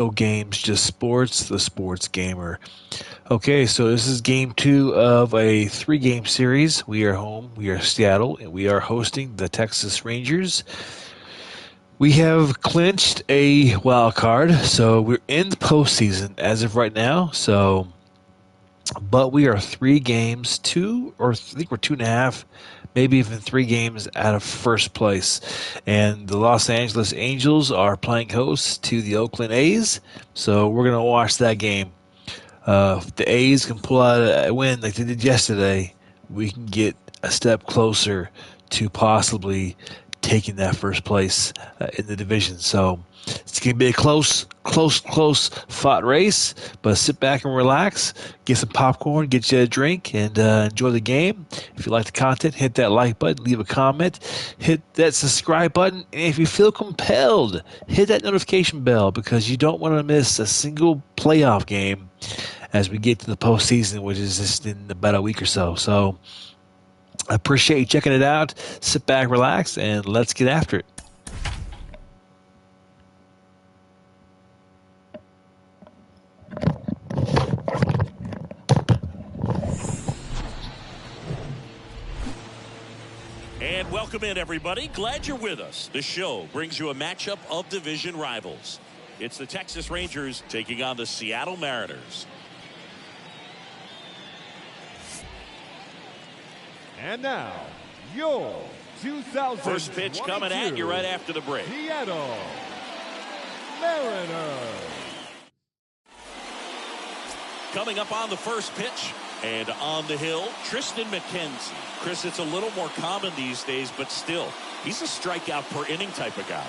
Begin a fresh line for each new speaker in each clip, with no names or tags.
No games, just sports, the sports gamer. Okay, so this is game two of a three-game series. We are home, we are Seattle, and we are hosting the Texas Rangers. We have clinched a wild card, so we're in the postseason as of right now. But we are three games, two, or I think we're two and a half, maybe even three games out of first place. And the Los Angeles Angels are playing host to the Oakland A's, so we're going to watch that game. If the A's can pull out a win like they did yesterday, we can get a step closer to possibly taking that first place in the division. So it's going to be a close fought race. But sit back and relax, get some popcorn, get you a drink, and enjoy the game. If you like the content, hit that like button, leave a comment, hit that subscribe button, and if you feel compelled, hit that notification bell because you don't want to miss a single playoff game as we get to the postseason, which is just in about a week or so. So I appreciate you checking it out. Sit back, relax, and let's get after it.
And welcome in, everybody. Glad you're with us. The show brings you a matchup of division rivals. It's the Texas Rangers taking on the Seattle Mariners.
And now, your 2022
first pitch coming at you right after the break.
Seattle Mariners.
Coming up on the first pitch and on the hill, Tristan McKenzie. Chris, it's a little more common these days, but still, he's a strikeout per inning type of guy.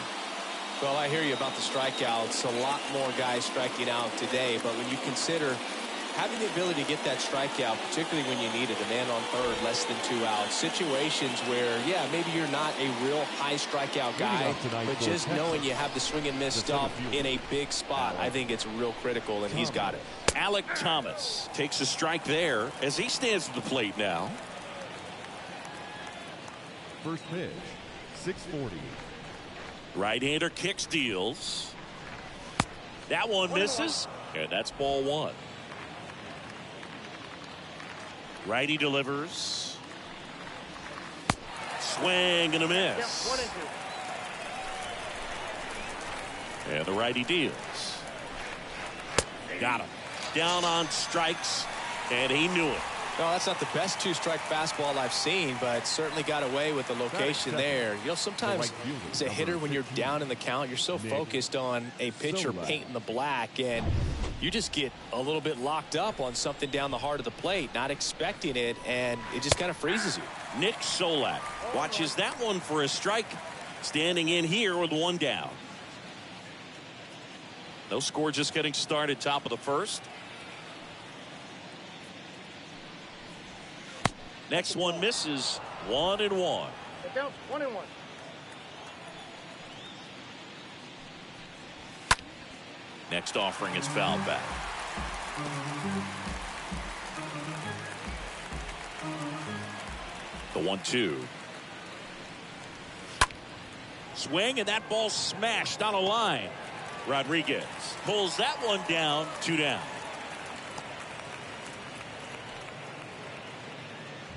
Well, I hear you about the strikeouts. A lot more guys striking out today, but when you consider having the ability to get that strikeout, particularly when you need it, a man on third, less than 2 outs, situations where, yeah, maybe you're not a real high strikeout guy, but just knowing you have the swing and miss stuff in a big spot, I think it's real critical, and he's got it.
Alec Thomas takes a strike there as he stands at the plate now.
First pitch, 640.
Right-hander kicks, deals. That one misses, and that's ball one. Righty delivers. Swing and a miss. And the righty deals. Got him. Down on strikes, and he knew it.
No, that's not the best two-strike fastball I've seen, but certainly got away with the location there. You know, sometimes as a hitter, when you're down in the count, you're so focused on a pitcher painting the black, and you just get a little bit locked up on something down the heart of the plate, not expecting it, and it just kind of freezes you.
Nick Solak watches that one for a strike, standing in here with one down. No score, just getting started, top of the first. Next one misses, 1-1.
1-1.
Next offering is fouled back. The 1-2. Swing, and that ball smashed on a line. Rodriguez pulls that one down, 2 down.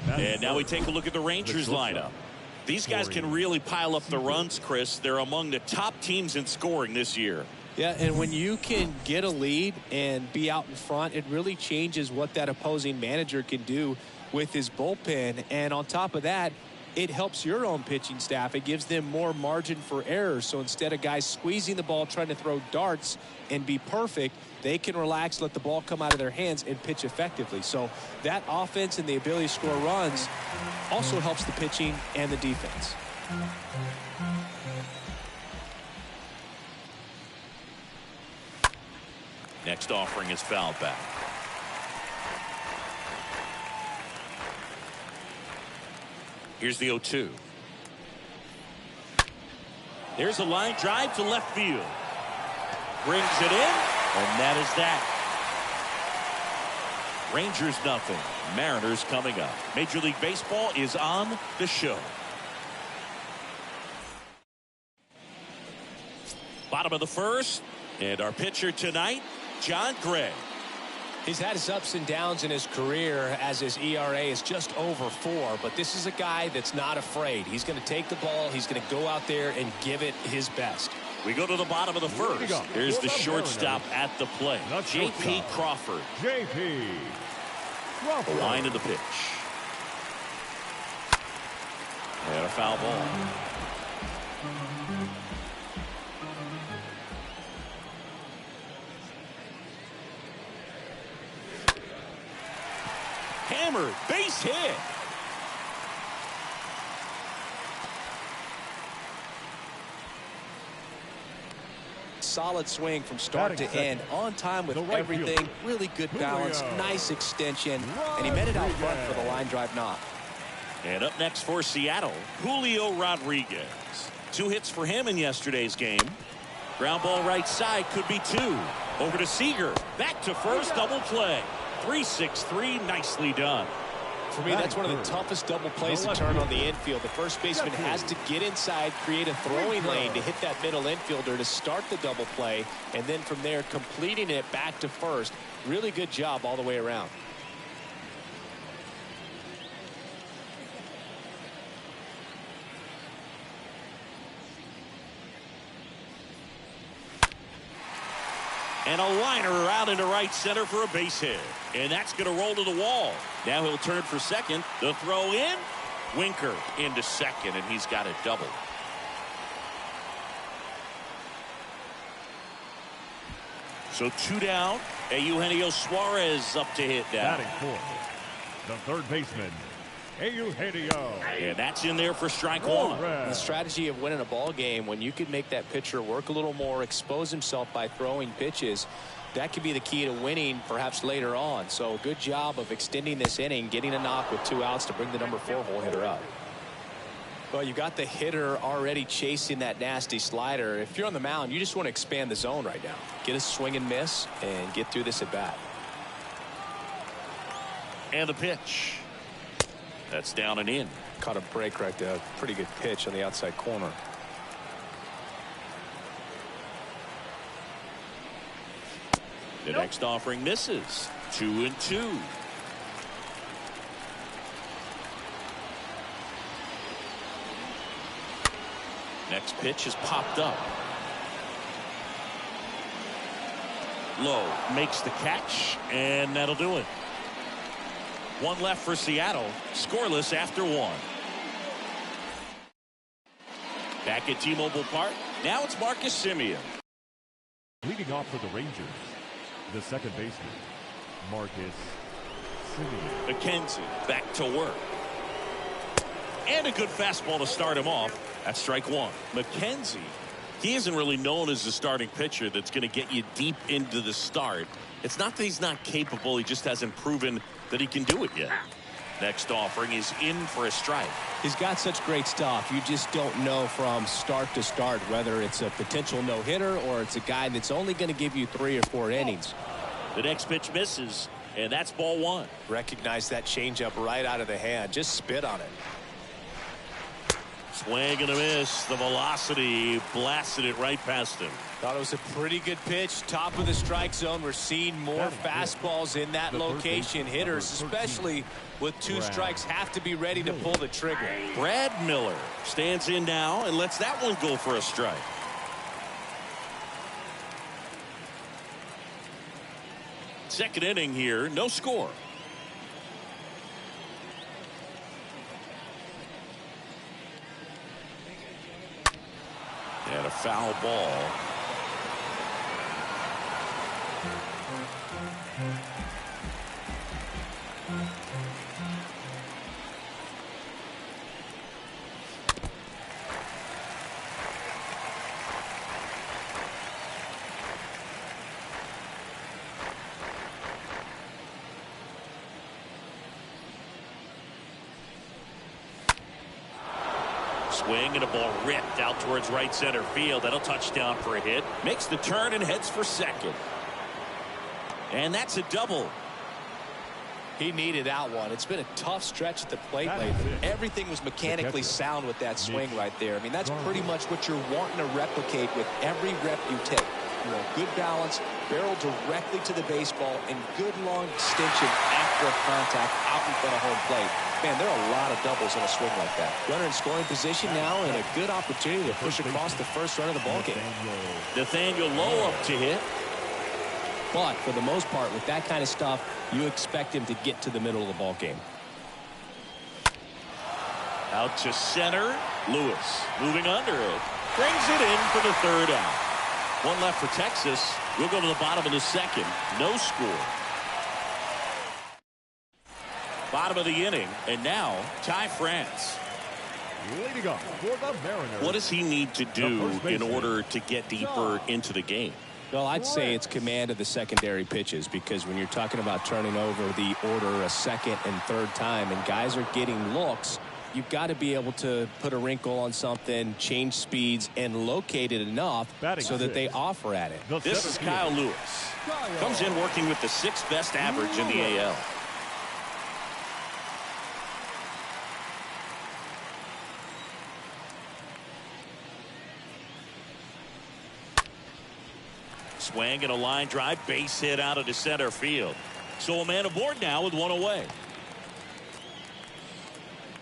And now we take a look at the Rangers lineup. These guys can really pile up the runs, Chris. They're among the top teams in scoring this year.
Yeah, and when you can get a lead and be out in front, it really changes what that opposing manager can do with his bullpen. And on top of that, it helps your own pitching staff. It gives them more margin for error. So instead of guys squeezing the ball, trying to throw darts and be perfect, they can relax, let the ball come out of their hands, and pitch effectively. So that offense and the ability to score runs also helps the pitching and the defense.
Next offering is fouled back. Here's the 0-2. There's a line drive to left field. Brings it in, and that is that. Rangers nothing. Mariners coming up. Major League Baseball is on the show. Bottom of the first. And our pitcher tonight, John Gray.
He's had his ups and downs in his career as his ERA is just over 4, but this is a guy that's not afraid. He's going to take the ball. He's going to go out there and give it his best.
We go to the bottom of the first. Here's the shortstop at the plate, J.P. Crawford.
J.P. Crawford.
The line of the pitch. And a foul ball. Hammered, base hit.
Solid swing from start to end, on time with everything. Really good balance, nice extension, and he met it out front for the line drive knock.
And up next for Seattle, Julio Rodriguez. 2 hits for him in yesterday's game. Ground ball right side, could be 2. Over to Seager, back to first, double play. 3-6-3, nicely done.
For me, that's one of the toughest double plays to turn on the infield. The first baseman has to get inside, create a throwing lane to hit that middle infielder to start the double play, and then from there completing it back to first. Really good job all the way around.
And a liner out into right center for a base hit. And that's going to roll to the wall. Now he'll turn for second. The throw in. Winker into second, and he's got a double. So 2 down. Eugenio Suarez up to hit now.
Batting fourth, the third baseman, Eugenio.
And that's in there for strike 1.
The strategy of winning a ball game, when you can make that pitcher work a little more, expose himself by throwing pitches, that could be the key to winning perhaps later on. So good job of extending this inning, getting a knock with 2 outs to bring the number 4 hole hitter up. Well, you got the hitter already chasing that nasty slider. If you're on the mound, you just want to expand the zone right now. Get a swing and miss and get through this at bat.
And the pitch. That's down and in.
Caught a break right there. Pretty good pitch on the outside corner.
The next offering misses. 2-2. Next pitch is popped up. Low makes the catch, and that'll do it. 1 left for Seattle. Scoreless after 1. Back at T-Mobile Park. Now it's Marcus Semien.
Leading off for the Rangers, the second baseman, Marcus Semien.
McKenzie back to work. And a good fastball to start him off. That's strike 1. McKenzie, he isn't really known as the starting pitcher that's going to get you deep into the start. It's not that he's not capable. He just hasn't proven that he can do it yet. Next offering is in for a strike.
He's got such great stuff. You just don't know from start to start whether it's a potential no-hitter or it's a guy that's only going to give you 3 or 4 innings.
The next pitch misses, and that's ball 1.
Recognize that changeup right out of the hand. Just spit on it.
Swing and a miss. The velocity blasted it right past him.
Thought it was a pretty good pitch. Top of the strike zone. We're seeing more fastballs in that location. Hitters, especially with 2 strikes, have to be ready to pull the trigger.
Brad Miller stands in now and lets that one go for a strike. Second inning here, no score. And a foul ball. Swing and a ball ripped out towards right center field. That'll touch down for a hit. Makes the turn and heads for second. And that's a double.
He needed that one. It's been a tough stretch at the plate lately. Everything was mechanically sound with that swing right there. I mean, that's pretty much what you're wanting to replicate with every rep you take. Good balance, barrel directly to the baseball, and good long extension after contact out in front of home plate. Man, there are a lot of doubles in a swing like that. Runner in scoring position now, and a good opportunity to push across the first run of the ballgame.
Nathaniel Lowe up to hit.
But for the most part, with that kind of stuff, you expect him to get to the middle of the ballgame.
Out to center. Lewis moving under it. Brings it in for the third out. One left for Texas. We'll go to the bottom of the second. No score. Bottom of the inning. And now, Ty France.
Leading up for the Mariners.
What does he need to do in order to get deeper into the game?
Well, I'd say it's command of the secondary pitches, because when you're talking about turning over the order a second and third time and guys are getting looks, you've got to be able to put a wrinkle on something, change speeds, and locate it enough so that they offer at it.
This is Kyle Lewis. Comes in working with the 6th best average in the AL. Swing and a line drive, base hit out of the center field. So a man aboard now with one away.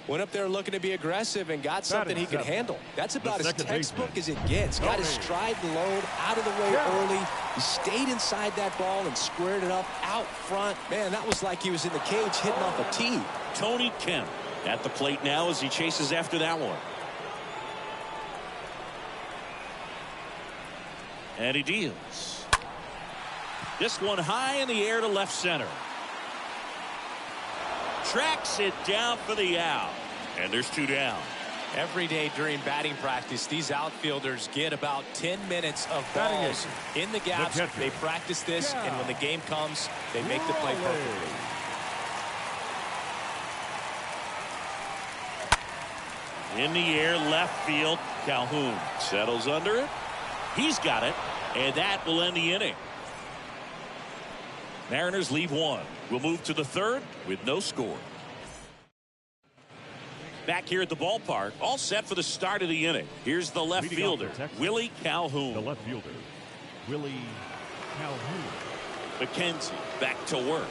Went up there looking to be aggressive and got something he could handle. That's about as textbook as it gets. Got his stride and load out of the way early. He stayed inside that ball and squared it up out front. Man, that was like he was in the cage hitting off a tee.
Tony Kemp at the plate now as he chases after that one. And he deals. This one high in the air to left center. Tracks it down for the out. And there's 2 down.
Every day during batting practice, these outfielders get about 10 minutes of balls in the gaps. They practice this, and when the game comes, they make the play perfectly.
In the air, left field. Calhoun settles under it. He's got it, and that will end the inning. Mariners leave 1. We'll move to the 3rd with no score. Back here at the ballpark, all set for the start of the inning. Here's the left fielder, Willie Calhoun.
The left fielder, Willie Calhoun.
McKenzie back to work.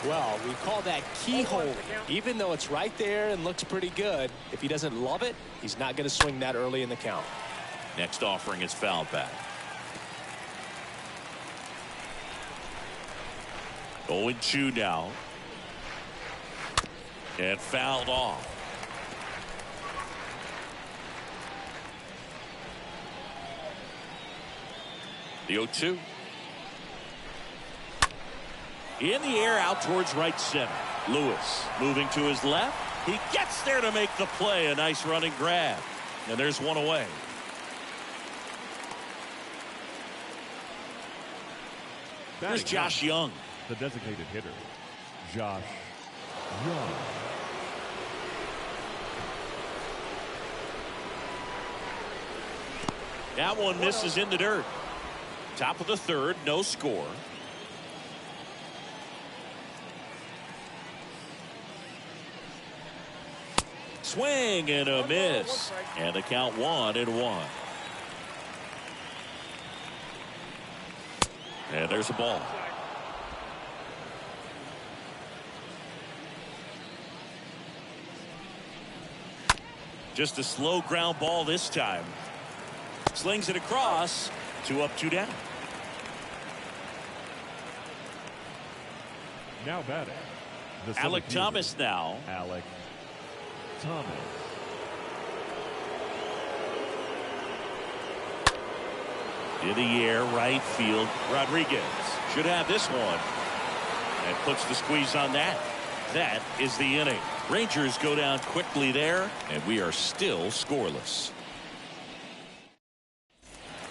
Well, we call that keyhole. Even though it's right there and looks pretty good, if he doesn't love it, he's not going to swing that early in the count.
Next offering is fouled back. 0-2 now. And fouled off. The 0-2. In the air out towards right center. Lewis moving to his left. He gets there to make the play. A nice running grab. And there's one away. Here's Josh Young.
The designated hitter, Josh Young.
That one misses in the dirt. Top of the 3rd, no score. Swing and a miss. And the count 1-1. And there's a ball. Just a slow ground ball this time. Slings it across. 2 up, 2 down.
Now batting.
Alec Thomas now.
Alec Thomas.
In the air, right field. Rodriguez should have this one. And puts the squeeze on that. That is the inning. Rangers go down quickly there, and we are still scoreless.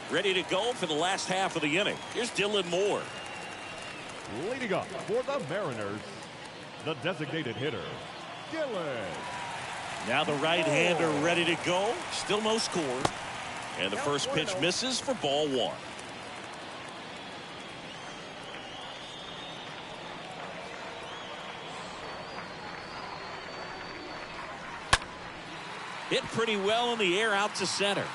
Ready to go for the last half of the inning. Here's Dylan Moore.
Leading up for the Mariners, the designated hitter, Dylan.
Now the right-hander ready to go. Still no score. And the first pitch misses for ball 1. Hit pretty well in the air out to center.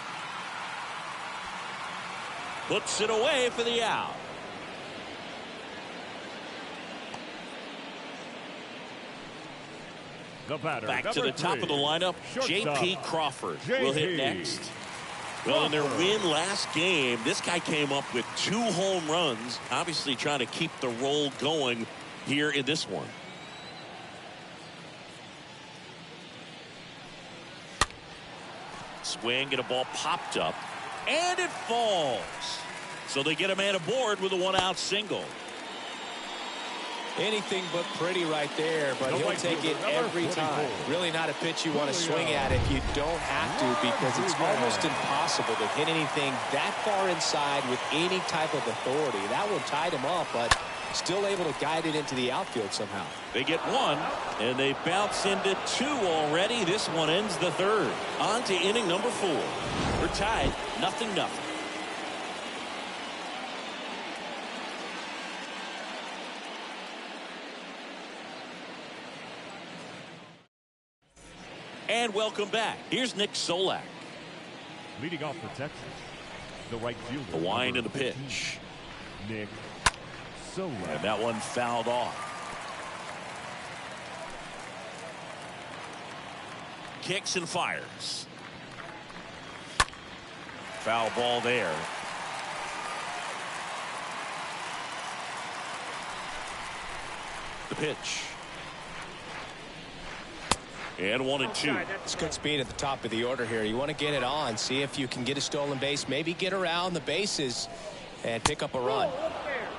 Puts it away for the out.
The batter,
Back to the top of the lineup, J.P. Crawford will hit next. Well, in their win last game, this guy came up with 2 home runs, obviously trying to keep the roll going here in this one. Swing and a ball popped up, and it falls. So they get a man aboard with a 1-out single.
Anything but pretty right there, but he'll take it every time. Really not a pitch you want to swing at if you don't have to, because it's almost impossible to hit anything that far inside with any type of authority. That one tied him up, but still able to guide it into the outfield somehow.
They get 1, and they bounce into 2 already. This one ends the 3rd. On to inning number 4. We're tied, 0-0. And welcome back. Here's Nick Solak.
Leading off for Texas, the right fielder.
The wind and the pitch.
Nick Solak.
And that one fouled off. Kicks and fires. Foul ball there. The pitch. And 1-2.
It's good speed at the top of the order here. You want to get it on, see if you can get a stolen base, maybe get around the bases and pick up a run.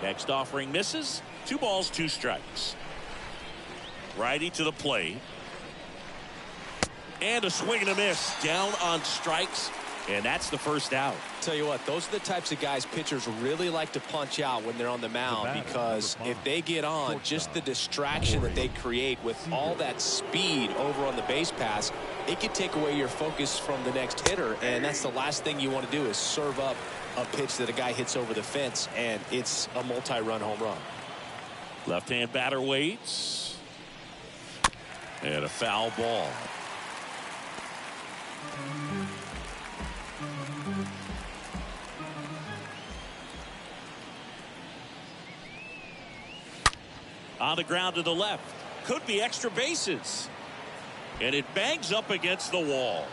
Next offering misses. 2 balls, 2 strikes. Righty to the plate. And a swing and a miss. Down on strikes. And that's the first out.
Tell you what, those are the types of guys pitchers really like to punch out when they're on the mound, because if they get on, just the distraction that they create with all that speed over on the base pass, it can take away your focus from the next hitter, and that's the last thing you want to do is serve up a pitch that a guy hits over the fence, and it's a multi-run home run.
Left-hand batter waits. And a foul ball. On the ground to the left. Could be extra bases. And it bangs up against the wall.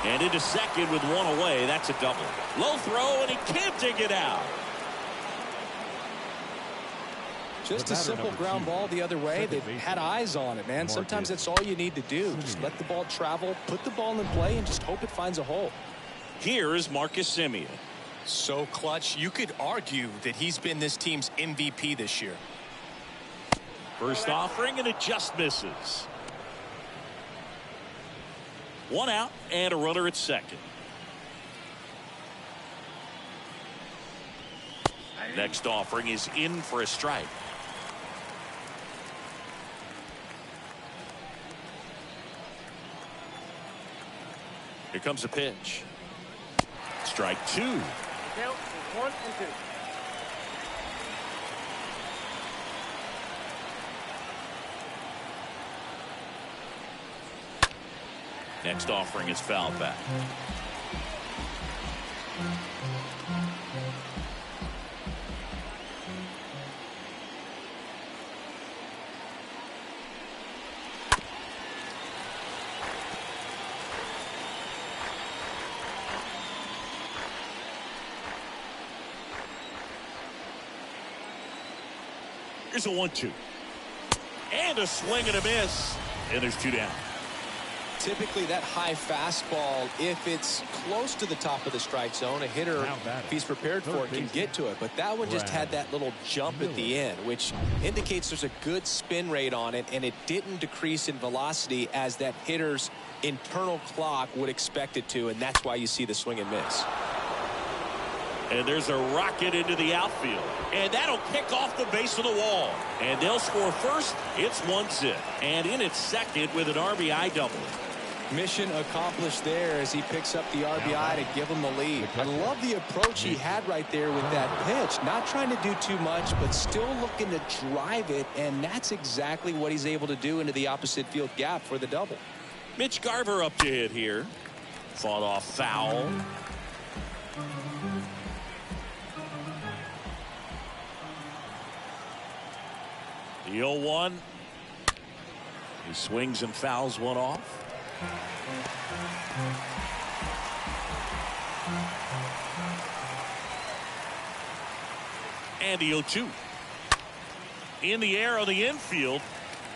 And into second with 1 away. That's a double. Low throw, and he can't dig it out.
Just a simple ground ball the other way. They've had eyes on it, man. Sometimes that's all you need to do. Just let the ball travel, put the ball in play, and just hope it finds a hole.
Here is Marcus Semien.
So clutch, you could argue that he's been this team's MVP this year.
First offering, and it just misses. 1 out and a runner at second. Next offering is in for a strike. Here comes a pitch. Strike 2.
Count is 1 and 2.
Next offering is fouled back. Here's a 1-2. And a swing and a miss. And there's 2 down.
Typically that high fastball, if it's close to the top of the strike zone, a hitter, if he's prepared for it, can get to it. But that one just had that little jump at the end, which indicates there's a good spin rate on it, and it didn't decrease in velocity as that hitter's internal clock would expect it to, and that's why you see the swing and miss.
And there's a rocket into the outfield. And that'll kick off the base of the wall. And they'll score first. It's 1-0. And in at second with an RBI double.
Mission accomplished there as he picks up the RBI to give him the lead. I love the approach he had right there with that pitch. Not trying to do too much, but still looking to drive it. And that's exactly what he's able to do into the opposite field gap for the double.
Mitch Garver up to hit here. Fought off foul. The 0-1. He swings and fouls one off. And the 0-2. In the air on the infield.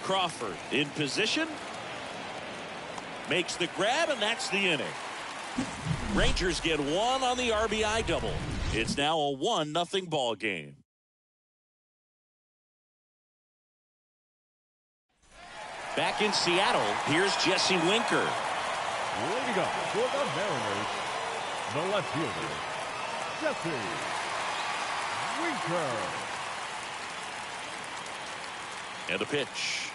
Crawford in position. Makes the grab, and that's the inning. Rangers get one on the RBI double. It's now a 1-0 ball game. Back in Seattle, here's Jesse Winker.
Leading up for the Mariners, the left fielder, Jesse Winker.
And a pitch.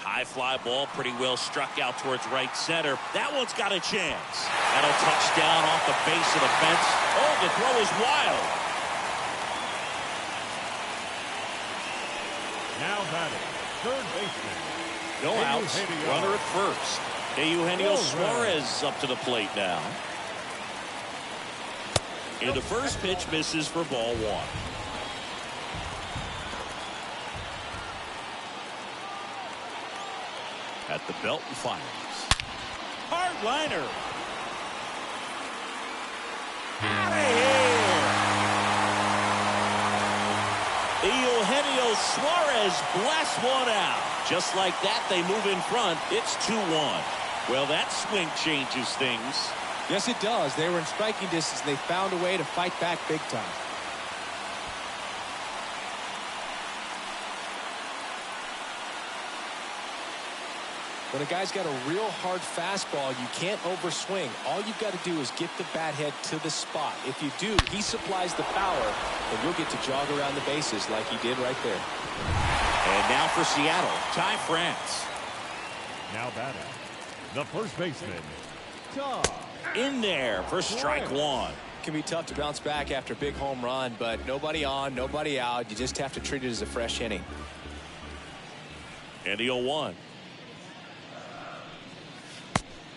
High fly ball, pretty well struck out towards right center. That one's got a chance. That'll touch down off the base of the fence. Oh, the throw is wild.
Now batting, third baseman.
No outs.
Eugenio.
Runner at first. Eugenio Suarez up to the plate now. And the first pitch misses for ball one. At the belt and fires. Hard liner. Eugenio Suarez blasts one out. Just like that, they move in front. It's 2-1. Well, that swing changes things.
Yes, it does. They were in striking distance. They found a way to fight back big time. When a guy's got a real hard fastball, you can't overswing. All you've got to do is get the bat head to the spot. If you do, he supplies the power, and you'll get to jog around the bases like he did right there.
And now for Seattle, Ty France.
Now batting, the first baseman, Todd.
In there for strike one.
It can be tough to bounce back after a big home run, but nobody on, nobody out. You just have to treat it as a fresh inning.
And the 0-1.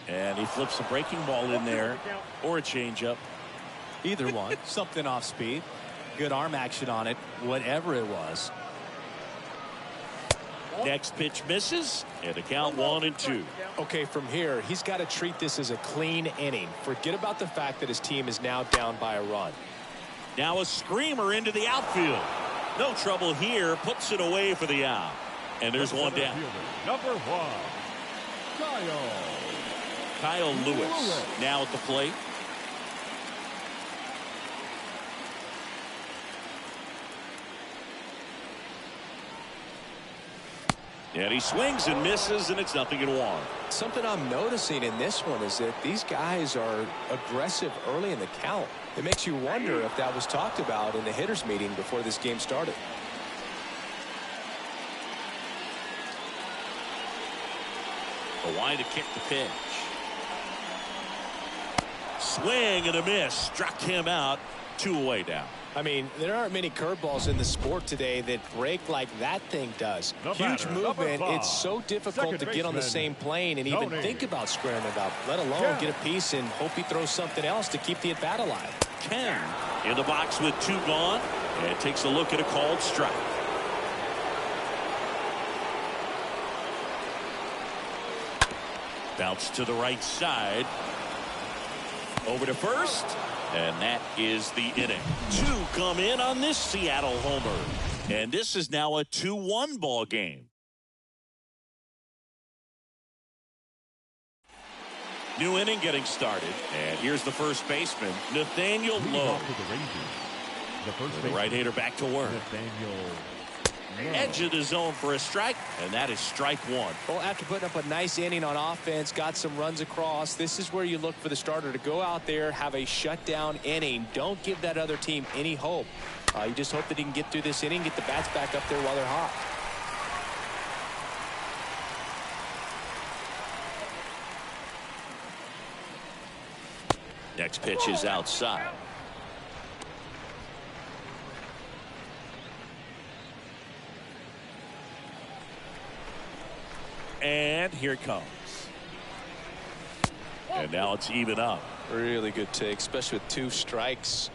And he flips a breaking ball in there, or a changeup.
Either one. Something off speed. Good arm action on it, whatever it was.
Next pitch misses, and the count 1-2.
Okay, from here, he's got to treat this as a clean inning. Forget about the fact that his team is now down by a run.
Now a screamer into the outfield. No trouble here, puts it away for the out. And there's one down.
Number one,
Kyle Lewis now at the plate. And he swings and misses, and it's 0-1.
Something I'm noticing in this one is that these guys are aggressive early in the count. It makes you wonder if that was talked about in the hitters meeting before this game started.
A line to kick the pitch. Swing and a miss. Struck him out. 2 away now.
I mean, there aren't many curveballs in the sport today that break like that thing does. Huge movement. It's so difficult to get on the same plane and even think about squaring it up, let alone get a piece and hope he throws something else to keep the at-bat alive.
Ken in the box with 2 gone, and takes a look at a called strike. Bounce to the right side. Over to first, and that is the inning. 2 come in on this Seattle homer, and this is now a 2-1 ball game. New inning getting started, and here's the first baseman, Nathaniel Lowe. The right-hander back to work. Edge of the zone for a strike, and that is strike 1.
Well, after putting up a nice inning on offense, got some runs across, this is where you look for the starter to go out there, have a shutdown inning. Don't give that other team any hope. You just hope that he can get through this inning, get the bats back up there while they're hot.
Next pitch is outside. And here it comes. And now it's even up.
Really good take, especially with 2 strikes.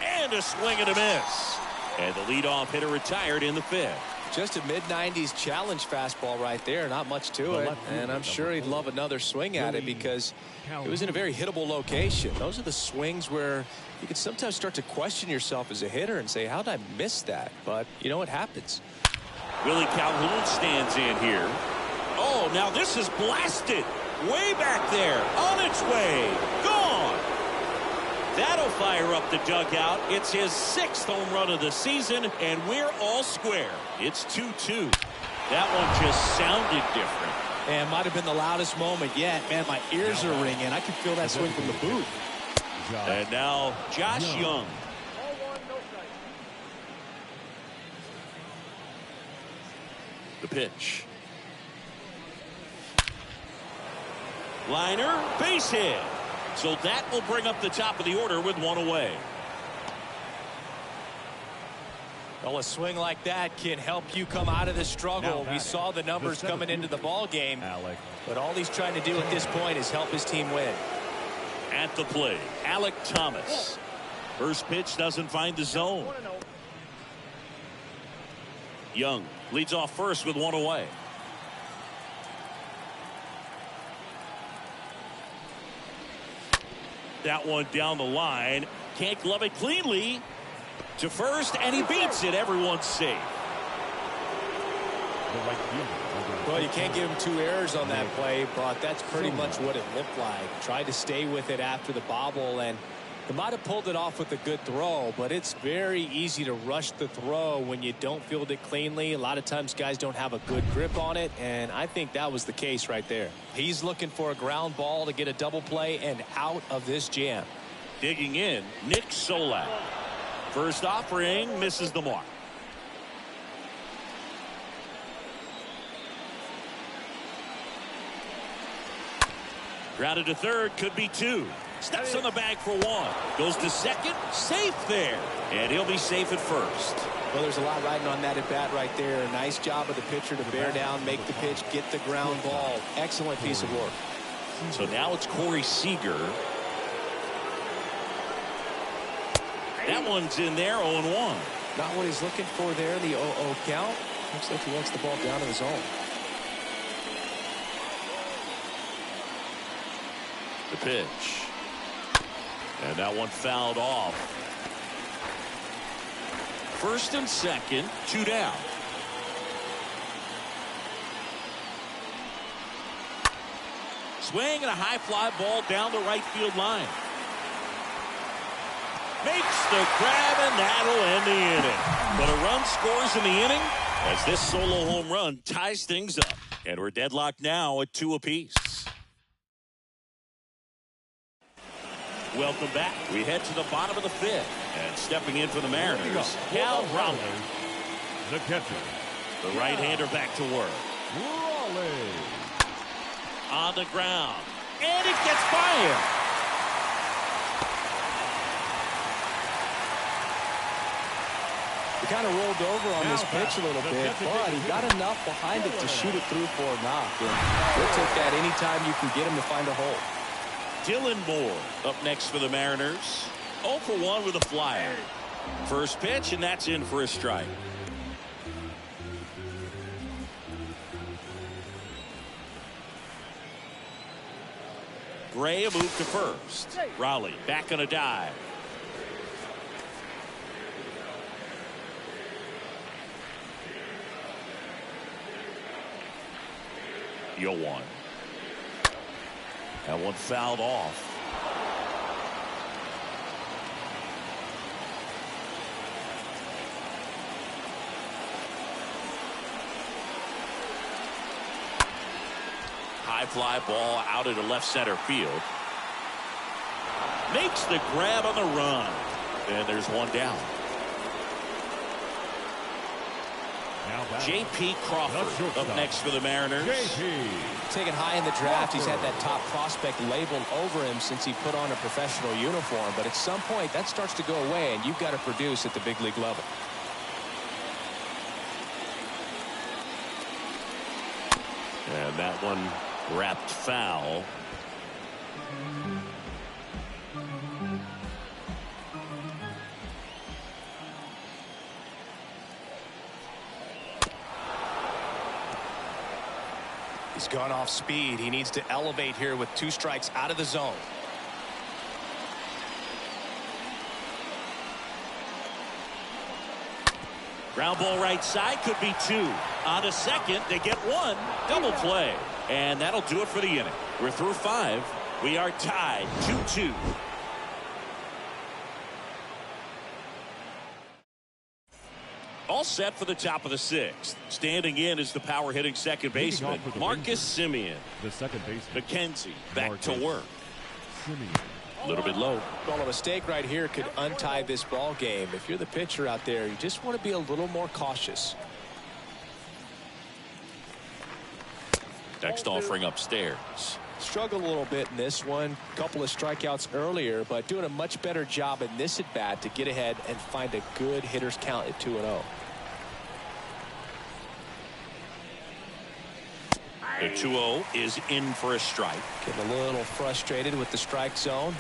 And a swing and a miss. And the leadoff hitter retired in the 5th.
Just a mid-90s challenge fastball right there. Not much to it. And I'm sure he'd love another swing at it because it was in a very hittable location. Those are the swings where you can sometimes start to question yourself as a hitter and say, how did I miss that? But you know what happens.
Willie Calhoun stands in here. Oh, now this is blasted. Way back there. On its way. Gone. That'll fire up the dugout. It's his 6th home run of the season, and we're all square. It's 2-2. That one just sounded different.
And might have been the loudest moment yet. Man, my ears are ringing. I can feel that swing from the booth.
And now Josh Young. The pitch. Liner, base hit. So that will bring up the top of the order with 1 away.
Well, a swing like that can help you come out of the struggle. We saw the numbers coming into the ball game. But all he's trying to do at this point is help his team win.
At the plate, Alec Thomas. First pitch doesn't find the zone. Young leads off first with 1 away. That one down the line. Can't glove it cleanly. To first, and he beats it. Everyone's safe.
Well, you can't give him 2 errors on that play, but that's pretty much what it looked like. Tried to stay with it after the bobble, and he might have pulled it off with a good throw, but it's very easy to rush the throw when you don't field it cleanly. A lot of times guys don't have a good grip on it, and I think that was the case right there. He's looking for a ground ball to get a double play and out of this jam.
Digging in, Nick Solak. First offering misses the mark. Grounded to third, could be 2. Steps on the bag for 1. Goes to second, safe there. And he'll be safe at first.
Well, there's a lot riding on that at bat right there. Nice job of the pitcher to bear down, make the pitch, get the ground ball. Excellent piece of work.
So now it's Corey Seager. That one's in there, 0-1.
Not what he's looking for there, the 0-0 count. Looks like he wants the ball down in the zone.
The pitch. And that one fouled off. First and second, 2 down. Swing and a high fly ball down the right field line. Makes the grab, and that'll end the inning. But a run scores in the inning as this solo home run ties things up. And we're deadlocked now at 2 apiece. Welcome back. We head to the bottom of the 5th. And stepping in for the Mariners, Cal Raleigh.
The catcher.
The right-hander back to work.
Raleigh.
On the ground. And it gets by him.
He kind of rolled over on this pitch a little bit, but he got enough behind it to shoot it through for a knock. And he'll take that anytime you can get him to find a hole.
Dylan Moore up next for the Mariners. 0 for 1 with a flyer. First pitch, and that's in for a strike. Gray a move to first. Raleigh back on a dive. Yo one. That one fouled off. High fly ball out into left center field. Makes the grab on the run. And there's one down. J.P. Crawford up next for the Mariners.
Taken high in the draft, he's had that top prospect labeled over him since he put on a professional uniform. But at some point, that starts to go away, and you've got to produce at the big league level.
And that one wrapped foul.
He's gone off speed. He needs to elevate here with 2 strikes out of the zone.
Ground ball right side, could be 2. On to second, they get 1. Double play. And that'll do it for the inning. We're through 5. We are tied 2-2. All set for the top of the 6th. Standing in is the power hitting second baseman, Marcus Semien.
The second baseman,
McKenzie back
Marcus
to work.
Semien.
A little bit low.
Well, a mistake right here could untie this ball game. If you're the pitcher out there, you just want to be a little more cautious.
Next offering upstairs.
Struggled a little bit in this one. Couple of strikeouts earlier, but doing a much better job in this at bat to get ahead and find a good hitter's count at 2-0.
The 2-0 is in for a strike.
Getting a little frustrated with the strike zone.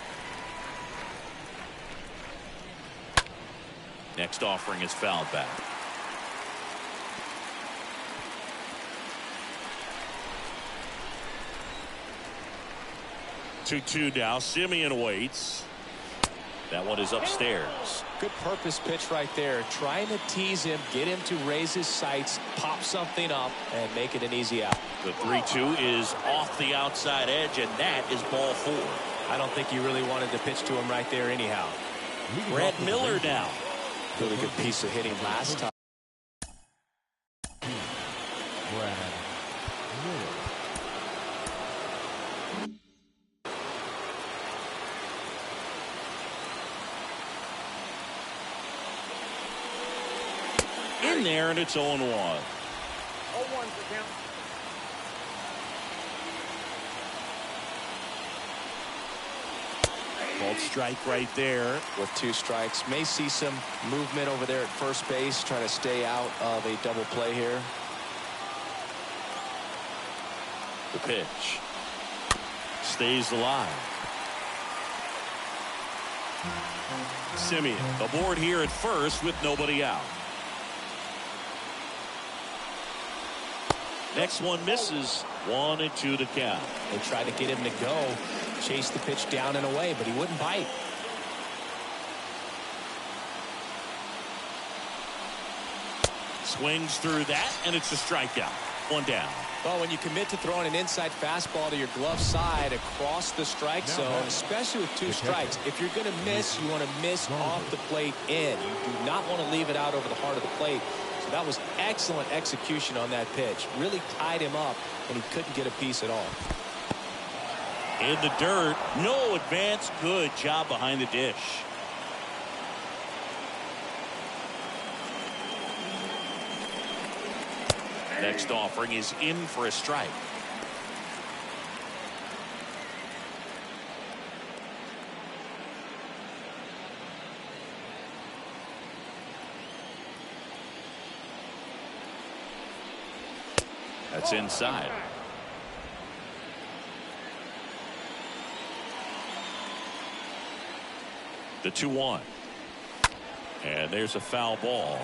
Next offering is fouled back. Two now. Semien waits. That one is upstairs.
Good purpose pitch right there. Trying to tease him, get him to raise his sights, pop something up, and make it an easy out.
The 3-2 is off the outside edge, and that is ball 4.
I don't think you really wanted to pitch to him right there anyhow.
Brad Miller now.
Really good piece of hitting last time.
Brad Miller.
In there, and it's 0-1.
0-1 for count.
Called strike right there.
With 2 strikes. May see some movement over there at first base, trying to stay out of a double play here.
The pitch. Stays alive. Semien aboard here at first with nobody out. Next one misses. 1-2 to count.
They tried to get him to go, chase the pitch down and away, but he wouldn't bite.
Swings through that, and it's a strikeout. 1 down.
Well, when you commit to throwing an inside fastball to your glove side across the strike zone, especially with 2 strikes, if you're going to miss, you want to miss off the plate in. You do not want to leave it out over the heart of the plate. So that was excellent execution on that pitch. Really tied him up, and he couldn't get a piece at all.
In the dirt. No advance. Good job behind the dish. Next offering is in for a strike. That's inside. The 2-1. And there's a foul ball.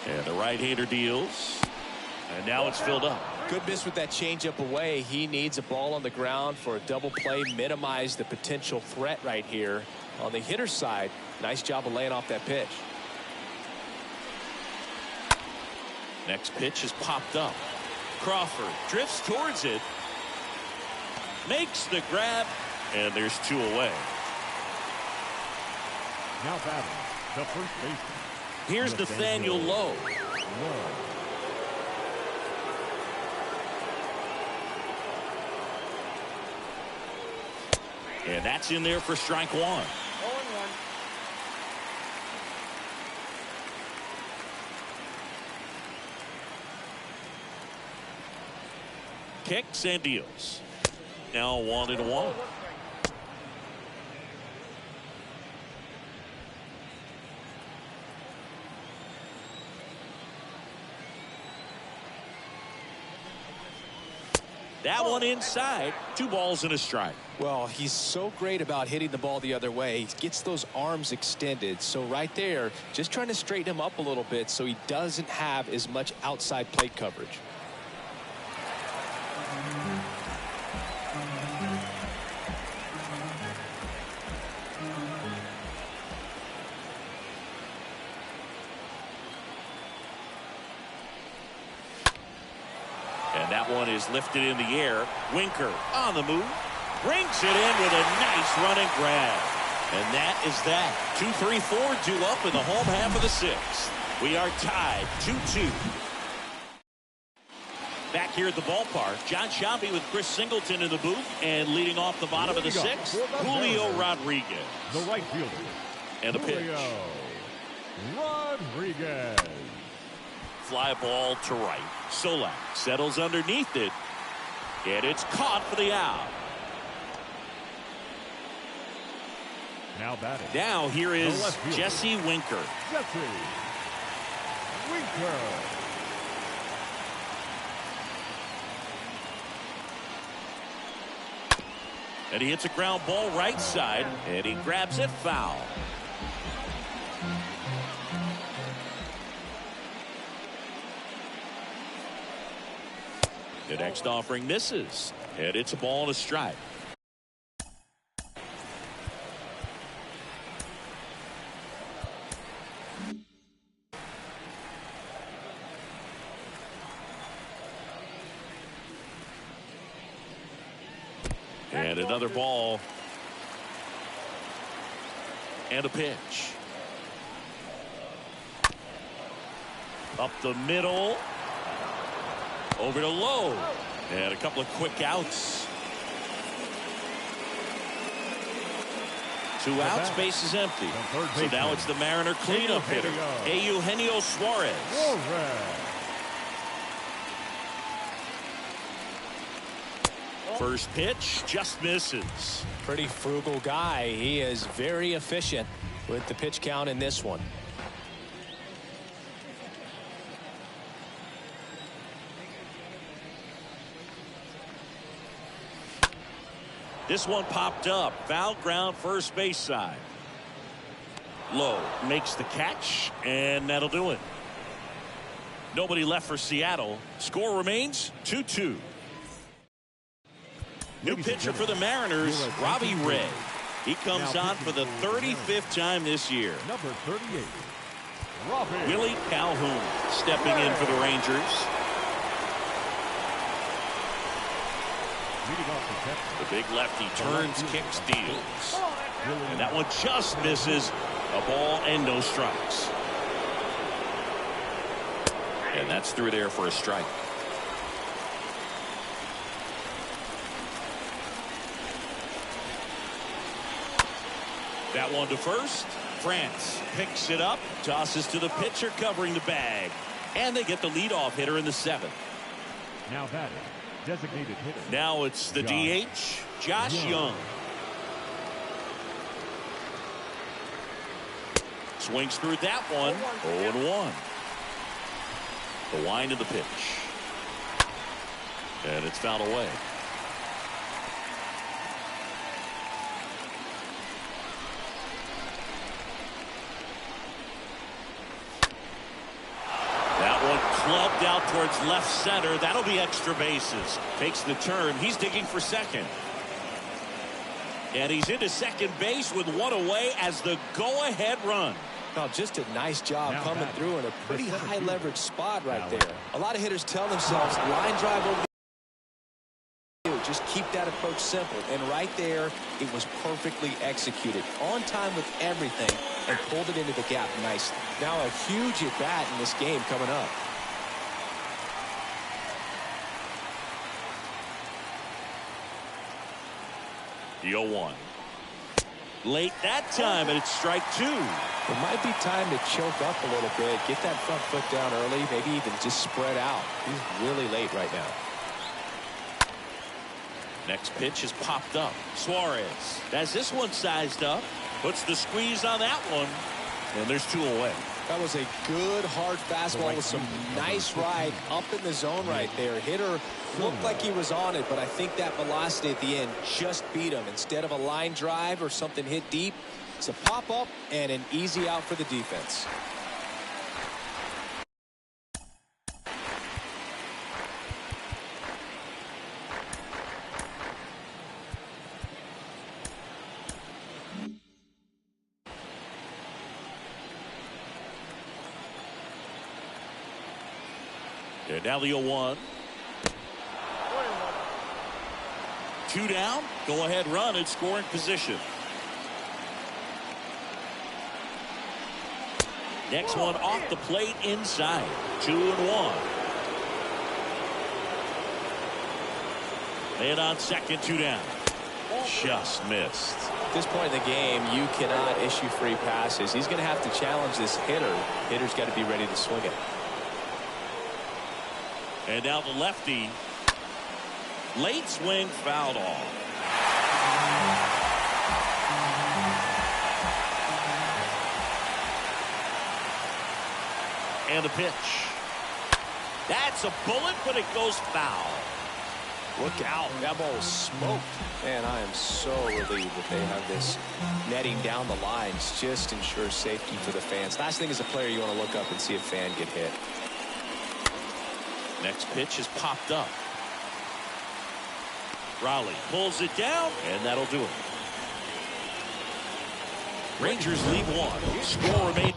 And the right-hander deals. And now it's filled up.
Good miss with that changeup away. He needs a ball on the ground for a double play. Minimize the potential threat right here. On the hitter's side, nice job of laying off that pitch.
Next pitch is popped up. Crawford drifts towards it. Makes the grab. And there's 2 away.
Now batting, the first baseman.
Here's Nathaniel Lowe. And that's in there for strike 1.
0-1.
Kicks and deals. Now 1-1. That one inside. 2 balls and a strike.
Well, he's so great about hitting the ball the other way. He gets those arms extended. So right there, just trying to straighten him up a little bit so he doesn't have as much outside plate coverage.
And that one is lifted in the air. Winker on the move. Brings it in with a nice running grab. And that is that. 2-3-4 due up in the home half of the 6th. We are tied 2-2. Back here at the ballpark, John Sciambi with Chris Singleton in the booth. And leading off the bottom of the 6th, Julio Rodriguez.
The right fielder.
And a pitch.
Julio Rodriguez.
Fly ball to right. Solak settles underneath it. And it's caught for the out.
Now batting.
Now here is Jesse Winker.
Jesse Winker.
And he hits a ground ball right side. And he grabs it foul. The next offering misses. And it's a ball and a strike. And another ball. And a pitch. Up the middle. Over to Lowe. And a couple of quick outs. 2 outs, base is empty. So now it's the Mariner cleanup hitter, Eugenio Suarez. First pitch just misses.
Pretty frugal guy. He is very efficient with the pitch count in this one.
This one popped up. Foul ground, first base side. Lowe makes the catch, and that'll do it. Nobody left for Seattle. Score remains 2-2. New pitcher for the Mariners, Robbie Ray. He comes on for the 35th time this year.
Number 38, Robbie.
Willie Calhoun stepping in for the Rangers. The big lefty turns, kicks, deals. And that one just misses. A ball and no strikes. And that's through there for a strike. That one to first. France picks it up, tosses to the pitcher covering the bag. And they get the leadoff hitter in the 7th.
Now batting, designated hitter.
Now it's the DH, Josh Young. Swings through that one. 0-1. The wind of the pitch. And it's fouled away. That one clubbed out towards left center. That'll be extra bases. Takes the turn. He's digging for second. And he's into second base with one away as the go-ahead run.
Oh, just a nice job coming through in a pretty high leverage spot right there. A lot of hitters tell themselves line drive over the just keep that approach simple. And right there, it was perfectly executed. On time with everything and pulled it into the gap nicely. Now a huge at bat in this game coming up.
The 0-1. Late that time, and it's strike 2.
It might be time to choke up a little bit, get that front foot down early, maybe even just spread out. He's really late right now.
Next pitch is popped up. Suarez has this one sized up, puts the squeeze on that one, and there's 2 away.
That was a good hard fastball with some nice ride up in the zone right there. Hitter looked like he was on it, but I think that velocity at the end just beat him. Instead of a line drive or something hit deep, it's a pop-up and an easy out for the defense.
And now the 0-1. 2 down. Go ahead run in scoring position. Next one off the plate inside. 2-1. Man on second, 2 down. Just missed.
At this point in the game, you cannot issue free passes. He's going to have to challenge this hitter. Hitter's got to be ready to swing it.
And now the lefty. Late swing, fouled off. And the pitch. That's a bullet, but it goes foul.
Look out. That ball was smoked. Man, I am so relieved that they have this netting down the lines. Just ensures safety for the fans. Last thing as a player, you want to look up and see a fan get hit.
Next pitch is popped up. Raleigh pulls it down, and that'll do it. Rangers lead 1. Score remains.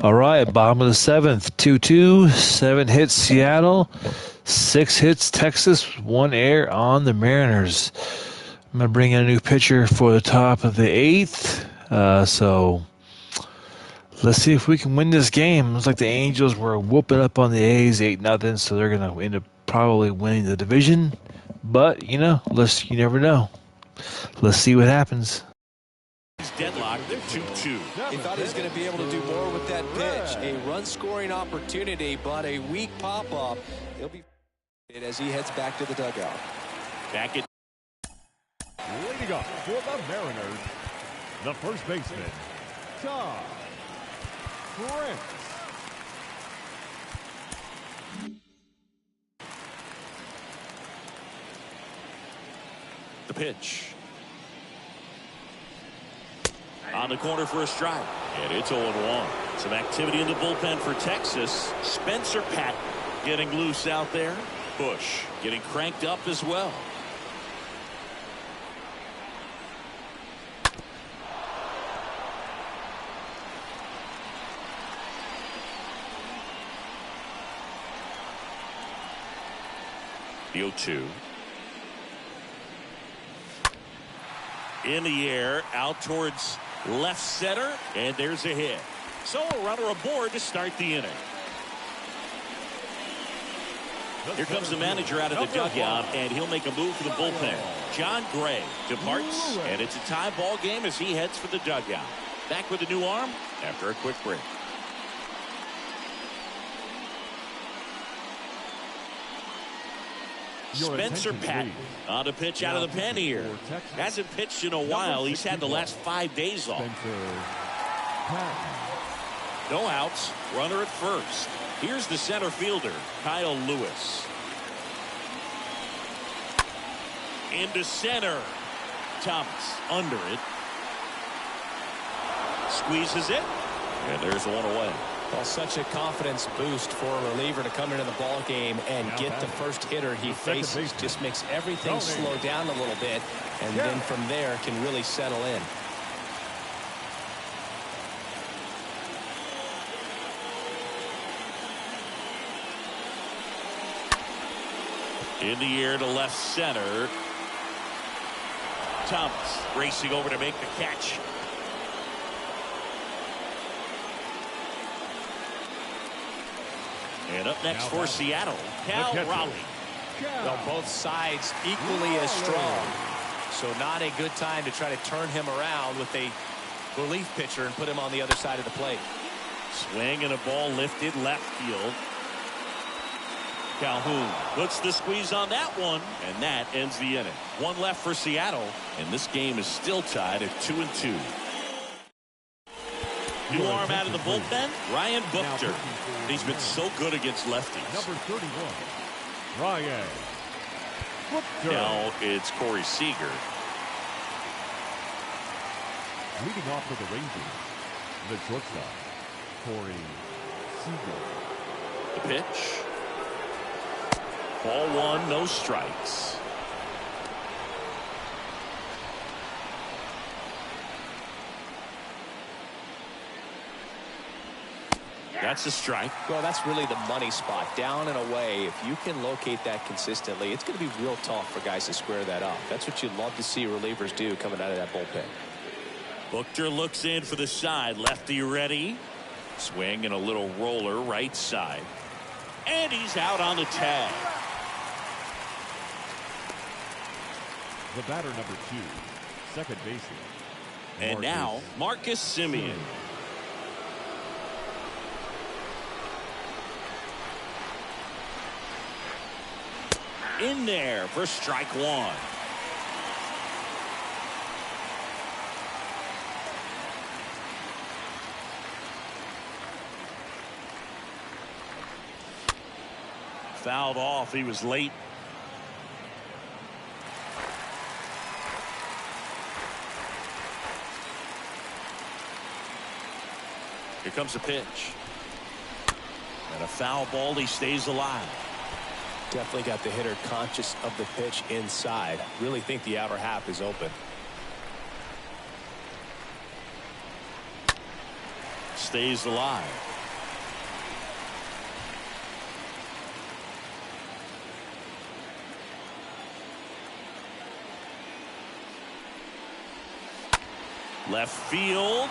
All right, bottom of the 7th, 2-2, 7 hits Seattle, 6 hits Texas, 1 error on the Mariners. I'm going to bring in a new pitcher for the top of the 8th. So let's see if we can win this game. Looks like the Angels were whooping up on the A's 8-0, so they're going to end up probably winning the division. But, you never know. Let's see what happens.
He's deadlocked at 2-2.
He thought he was going to be able to do more with that pitch. A run-scoring opportunity, but a weak pop-up. He'll be as he heads back to the dugout.
Back at.
Leading up for the Mariners, the first baseman, Tom Prince.
The pitch. On the corner for a strike. And it's 0-1. Some activity in the bullpen for Texas. Spencer Patton getting loose out there. Bush getting cranked up as well. The 0-2. In the air, out towards left center, and there's a hit. So a runner aboard to start the inning. Here comes the manager out of the dugout, and he'll make a move for the bullpen. John Gray departs, and it's a tie ball game as he heads for the dugout. Back with a new arm after a quick break. Spencer Patton on a pitch out of the pen here. Hasn't pitched in a while. He's had the last 5 days off. No outs. Runner at first. Here's the center fielder, Kyle Lewis. Into center. Thomas under it. Squeezes it. And there's one away.
Well, such a confidence boost for a reliever to come into the ball game and get the first hitter he faces. Just makes everything slow down a little bit, and then from there can really settle in.
In the air to left center. Thomas racing over to make the catch. And up next for Seattle, Cal Raleigh.
Well, both sides equally as strong. So not a good time to try to turn him around with a relief pitcher and put him on the other side of the plate.
Swing and a ball lifted left field. Calhoun puts the squeeze on that one, and that ends the inning. One left for Seattle, and this game is still tied at 2-2. New
Your
arm out of the
attention, please.
bullpen, Ryan
Now
Buchter.
pitching for
He's been
the
so good against lefties.
Number 31, Ryan Buchter.
Now it's Corey Seager.
Leading off for the Rangers, the shortstop, Corey Seager.
The pitch. Ball one, no strikes. That's a strike.
Well, that's really the money spot, down and away. If you can locate that consistently, it's going to be real tough for guys to square that up. That's what you'd love to see relievers do coming out of that bullpen.
Buchter looks in for the side. Lefty ready. Swing and a little roller right side. And he's out on the tag.
The batter number 2, second baseman.
And now Marcus Semien. In there for strike one. Fouled off. He was late. Here comes a pitch. And a foul ball. He stays alive.
Definitely got the hitter conscious of the pitch inside. Really think the outer half is open.
Stays alive. Left field.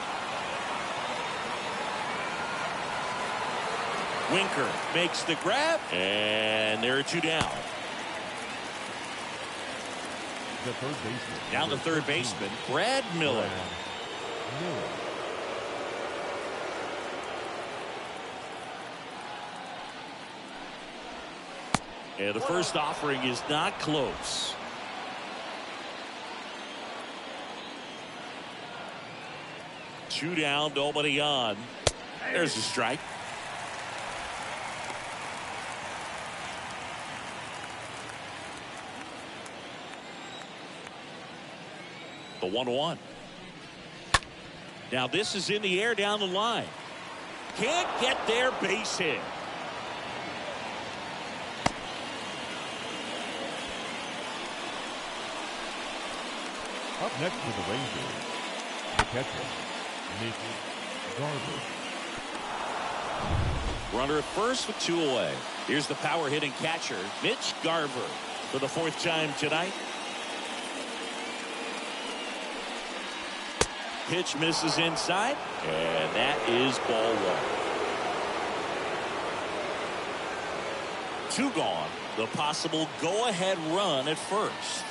Winker makes the grab, and there are two down.
The third baseman.
Down the third baseman, Brad Miller.
Miller.
And the first offering is not close. Two down, nobody on. There's a strike. The 1-1. Now this is in the air down the line. Can't get there, base hit.
Up next for the Rangers, the catcher, Mitch Garver.
Runner at first with two away. Here's the power hitting catcher, Mitch Garver, for the fourth time tonight. Pitch misses inside, and that is ball one. Two gone. The possible go-ahead run at first.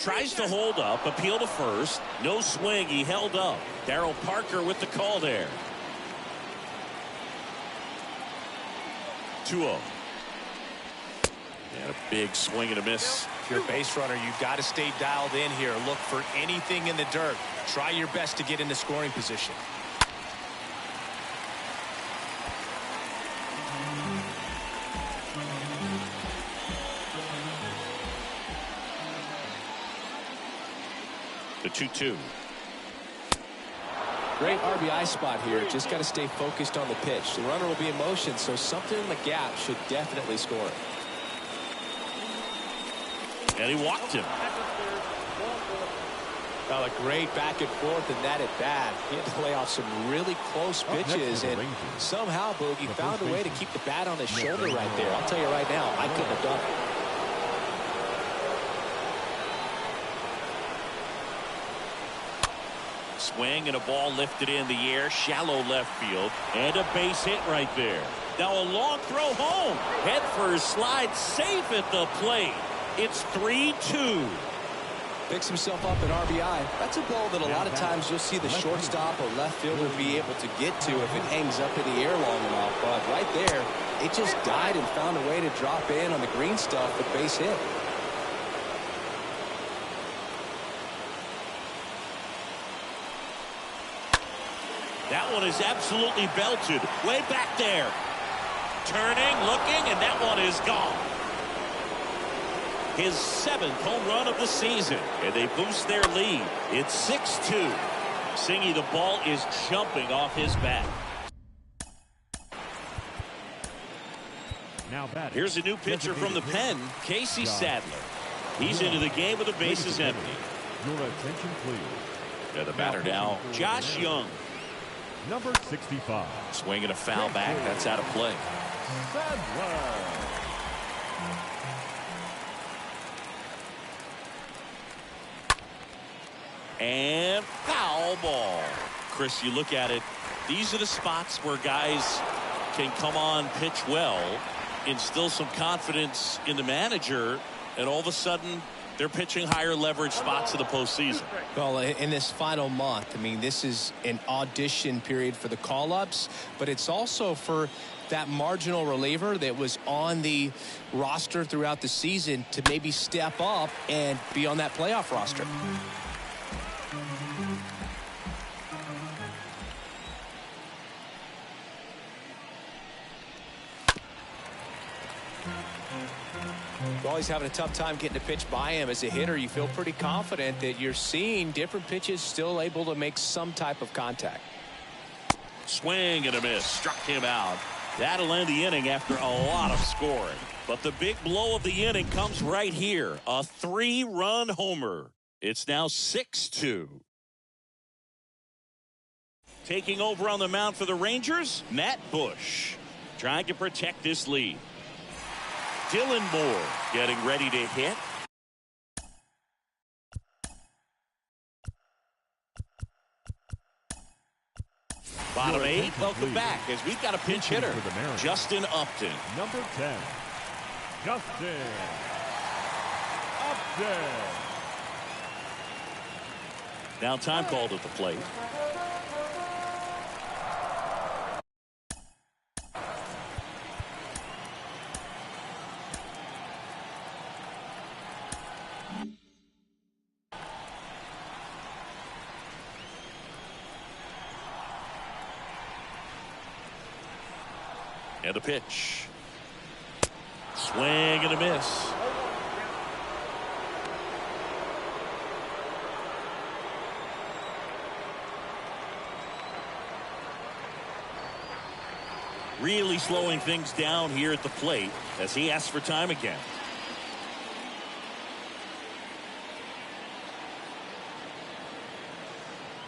Tries to hold up, appeal to first. No swing, he held up. Darryl Parker with the call there. 2-0. And a big swing and a miss.
If you're a base runner, you've got to stay dialed in here. Look for anything in the dirt. Try your best to get into scoring position.
The 2-2.
Great RBI spot here. Just got to stay focused on the pitch. The runner will be in motion, so something in the gap should definitely score.
And he walked him.
Well, a great back and forth and that at bat. He had to play off some really close pitches, and somehow Boogie found a way to keep the bat on his shoulder right there. I'll tell you right now, I couldn't have done it.
Swing and a ball lifted in the air, shallow left field, and a base hit right there. Now a long throw home. Head first, slide safe at the plate. It's 3-2.
Picks himself up an RBI. That's a ball that a lot of times you'll see the shortstop or left fielder be able to get to if it hangs up in the air long enough. But right there, it just died and found a way to drop in on the green stuff with base hit.
That one is absolutely belted. Way back there. Turning, looking, and that one is gone. His 7th home run of the season. And they boost their lead. It's 6-2. Singy, the ball is jumping off his bat.
Now batting.
Here's a new pitcher from the pen, Casey Sadler. He's into the game with the bases empty.
Your attention, please.
And the batter now, Josh Young.
Number 65.
Swinging a foul back. That's out of play.
Sadler.
And foul ball. Chris, you look at it. These are the spots where guys can come on, pitch well, instill some confidence in the manager, and all of a sudden they're pitching higher leverage spots in the postseason.
Well, in this final month, I mean, this is an audition period for the call-ups, but it's also for that marginal reliever that was on the roster throughout the season to maybe step up and be on that playoff roster. You're always having a tough time getting a pitch by him. As a hitter, you feel pretty confident that you're seeing different pitches still able to make some type of contact.
Swing and a miss. Struck him out. That'll end the inning after a lot of scoring. But the big blow of the inning comes right here. A 3-run homer. It's now 6-2. Taking over on the mound for the Rangers, Matt Bush. Trying to protect this lead. Dylan Moore getting ready to hit. Bottom 8, welcome back as we've got a pinch hitter, Justin Upton.
Number 10, Justin Upton.
Now time called at the plate. And a pitch. Swing and a miss. Really slowing things down here at the plate as he asks for time again.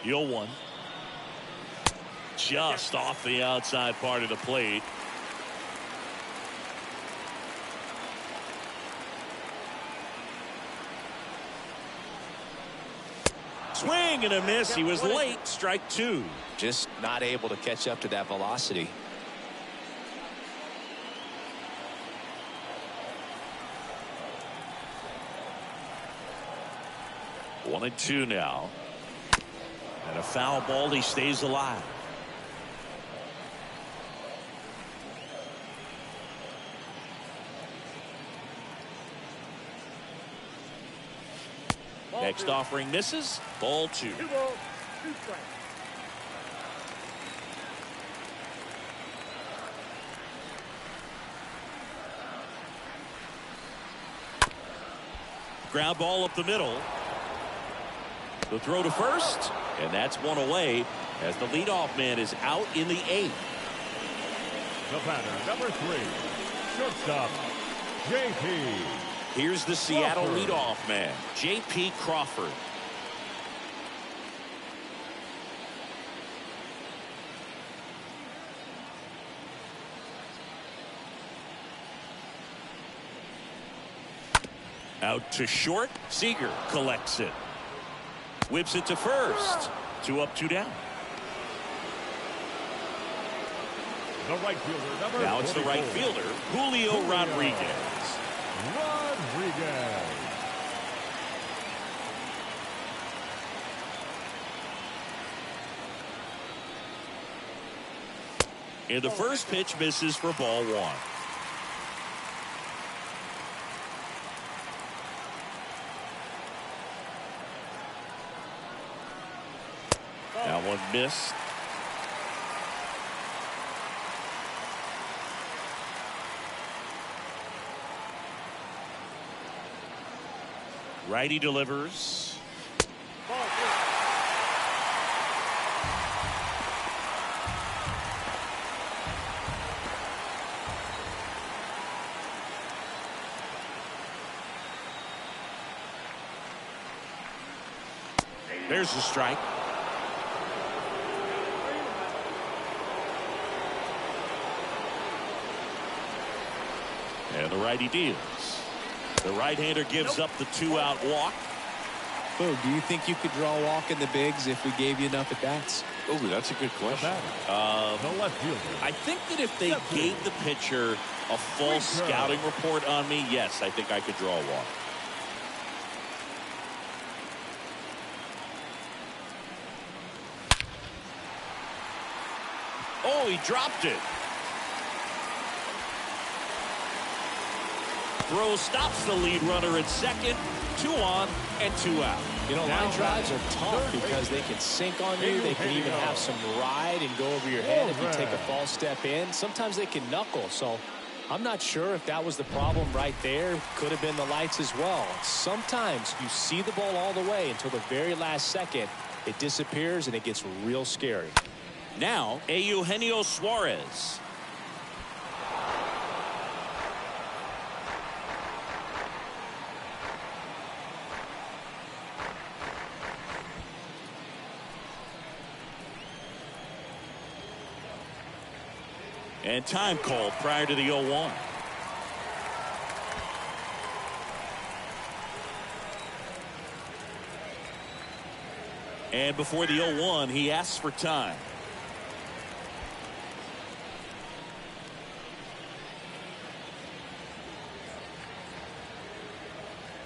The 0-1. Just off the outside part of the plate. Swing and a miss. He was late. Strike 2.
Just not able to catch up to that velocity.
1-2 now. And a foul ball. He stays alive. Next offering misses. Ball 2.
2 balls, 2 strikes.
Ground ball up the middle. The throw to first, and that's one away as the leadoff man is out in the 8th.
The batter, number 3, shortstop, J.P.
Here's the Seattle
Crawford.
leadoff man, J.P. Crawford. Out to short. Seager collects it. Whips it to first. 2 up, 2 down.
The right fielder, number
Now it's the
44,
right fielder, Julio Rodriguez.
Rodriguez.
And the first pitch misses for ball 1. That one missed. Righty delivers.
Ball 3.
There's the strike. And the righty deals. The right-hander gives up the 2-out walk.
Boog, do you think you could draw a walk in the bigs if we gave you enough at bats?
Oh, that's a good
The
question.
batter, the left fielder,
I think that if they gave the pitcher a false scouting report on me, yes, I think I could draw a walk. Oh, he dropped it. Throw stops the lead runner at second. 2 on and 2 out.
You know, line drives are tough because they can sink on you. They can even have some ride and go over your head if you take a false step in. Sometimes they can knuckle. So I'm not sure if that was the problem right there. Could have been the lights as well. Sometimes you see the ball all the way until the very last second. It disappears and it gets real scary.
Now, Eugenio Suarez. And time called prior to the 0-1. And before the 0-1, he asks for time.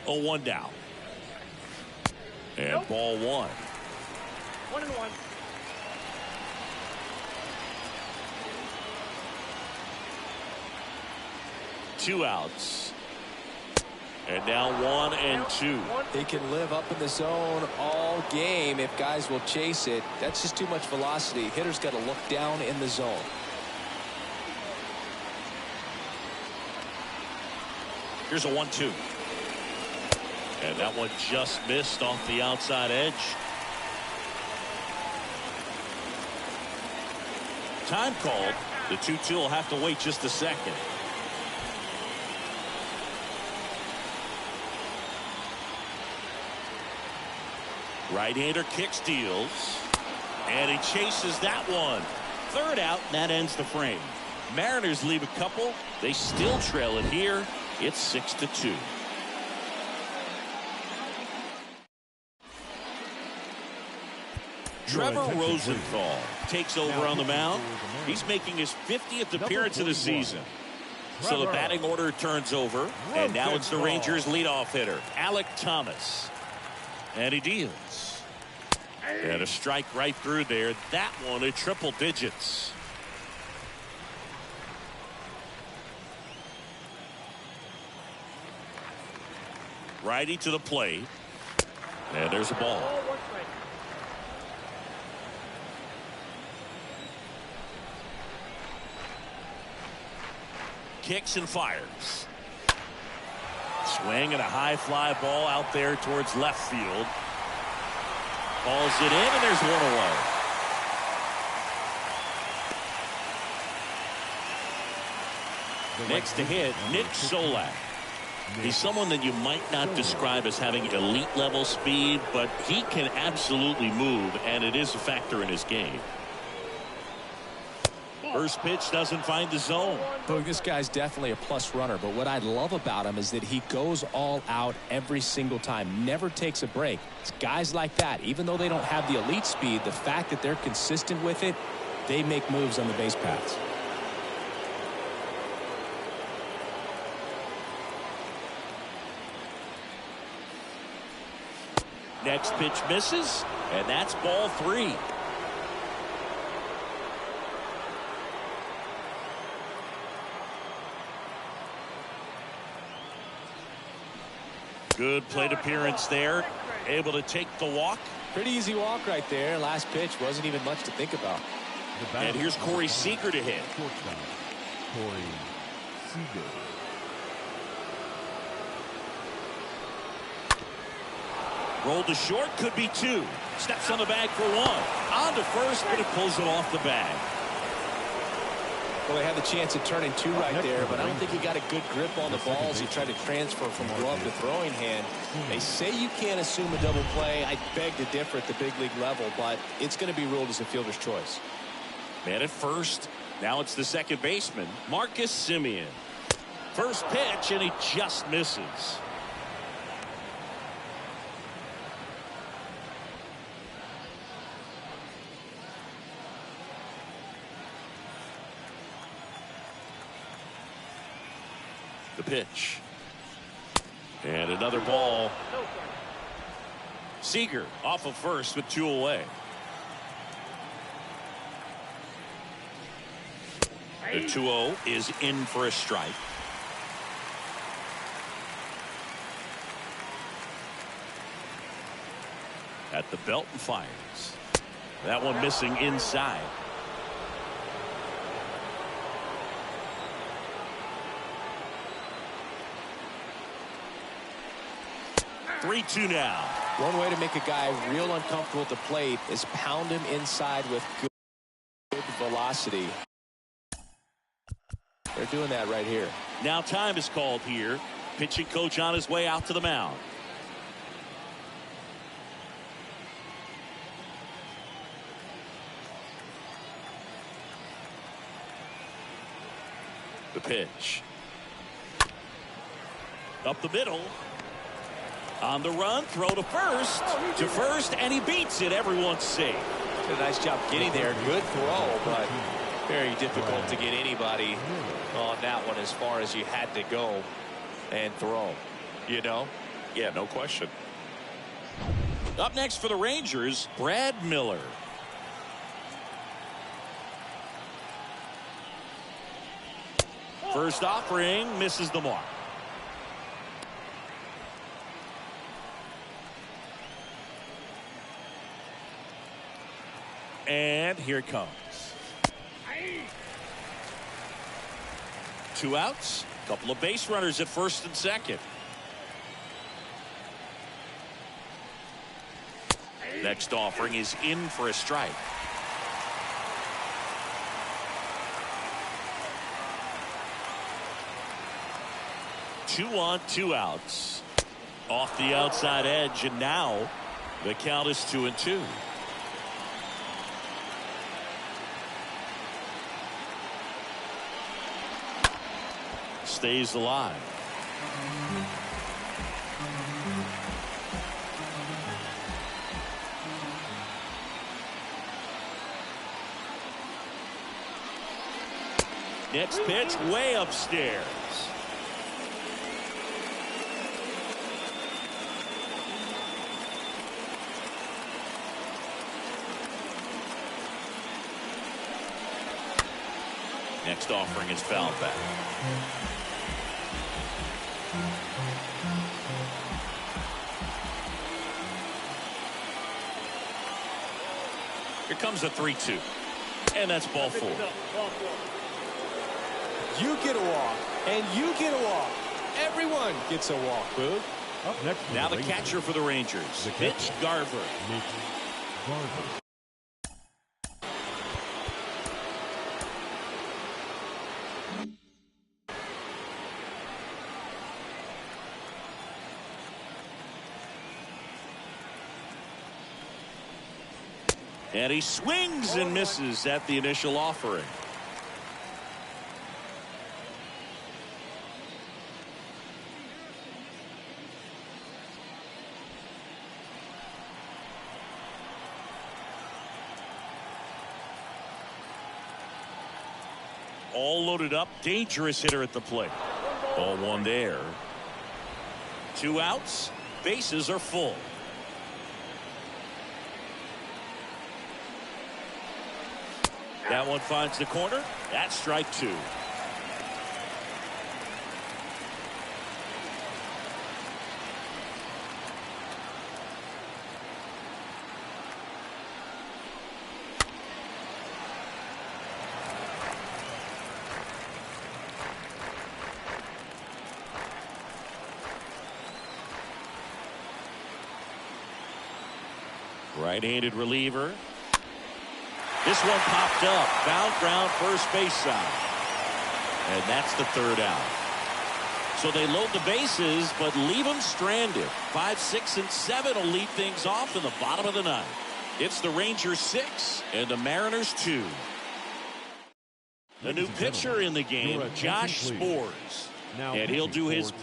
Oh, 1 down. And ball 1.
1-1.
Two outs. And now 1 and 2.
They can live up in the zone all game if guys will chase it. That's just too much velocity. Hitter's got to look down in the zone.
Here's a 1-2. And that one just missed off the outside edge. Time called. The 2-2 will have to wait just a second. Right-hander kicks, deals. And he chases that one. 3rd out, and that ends the frame. Mariners leave a couple. They still trail it here. It's 6-2. Trevor Rosenthal takes over on the mound. He's making his 50th appearance of the season. So the batting order turns over, and now it's the Rangers leadoff hitter, Alek Thomas. And he deals. And a strike right through there. That one at triple digits. Righty to the plate. And there's a ball.
Ball, one strike.
Kicks and fires. Swing and a high fly ball out there towards left field. Calls it in, and there's one away. Next to hit, Nick Solak. He's someone that you might not describe as having elite level speed, but he can absolutely move, and it is a factor in his game. First pitch doesn't find the zone.
Look, this guy's definitely a plus runner, but what I love about him is that he goes all out every single time, never takes a break. It's guys like that, even though they don't have the elite speed, the fact that they're consistent with it, they make moves on the base paths.
Next pitch misses, and that's ball 3. Good plate appearance there. Able to take the walk.
Pretty easy walk right there. Last pitch wasn't even much to think about.
And here's Corey Seager to hit.
Shortstop, Corey Seager.
Rolled to short, could be 2. Steps on the bag for 1. On to first, but it pulls it off the bag.
Well, they had the chance of turning 2 right there, but I don't think he got a good grip on the ball as he tried to transfer from glove to throwing hand. They say you can't assume a double play. I beg to differ at the big league level, but it's going to be ruled as a fielder's choice.
Man at first. Now it's the second baseman, Marcus Semien. First pitch, and he just misses. The pitch. And another ball.
No strike.
Seager off of first with 2 away. The 2-0 is in for a strike. At the belt and fires. That one missing inside. Three-two now.
One way to make a guy real uncomfortable at the plate is pound him inside with good velocity. They're doing that right here.
Now time is called here. Pitching coach on his way out to the mound. The pitch. Up the middle. On the run, throw to first, and he beats it. Everyone's safe.
Did a nice job getting there. Good throw, but very difficult to get anybody on that one as far as you had to go and throw. You know?
Yeah, no question. Up next for the Rangers, Brad Miller. First offering misses the mark. And here it comes. 2 outs. Couple of base runners at first and second. Next offering is in for a strike. Two on, 2 outs. Off the outside edge, and now the count is 2-2. Stays alive. Next pitch way upstairs. Next offering is fouled back. Here comes a 3-2. And that's ball 4.
You get a walk, and you get a walk. Everyone gets a walk, Boog.
Up next,
Now the catcher for the Rangers, Mitch Garver.
Mitch Garver.
And he swings and misses at the initial offering. All loaded up, dangerous hitter at the plate. Ball 1 there. 2 outs, bases are full. That one finds the corner. That's strike 2. Right-handed reliever. This one popped up. Foul ground, first base side. And that's the 3rd out. So they load the bases, but leave them stranded. 5, 6, and 7 will lead things off in the bottom of the 9th. It's the Rangers 6 and the Mariners 2. The new pitcher in the game, Josh Spores. And he'll do his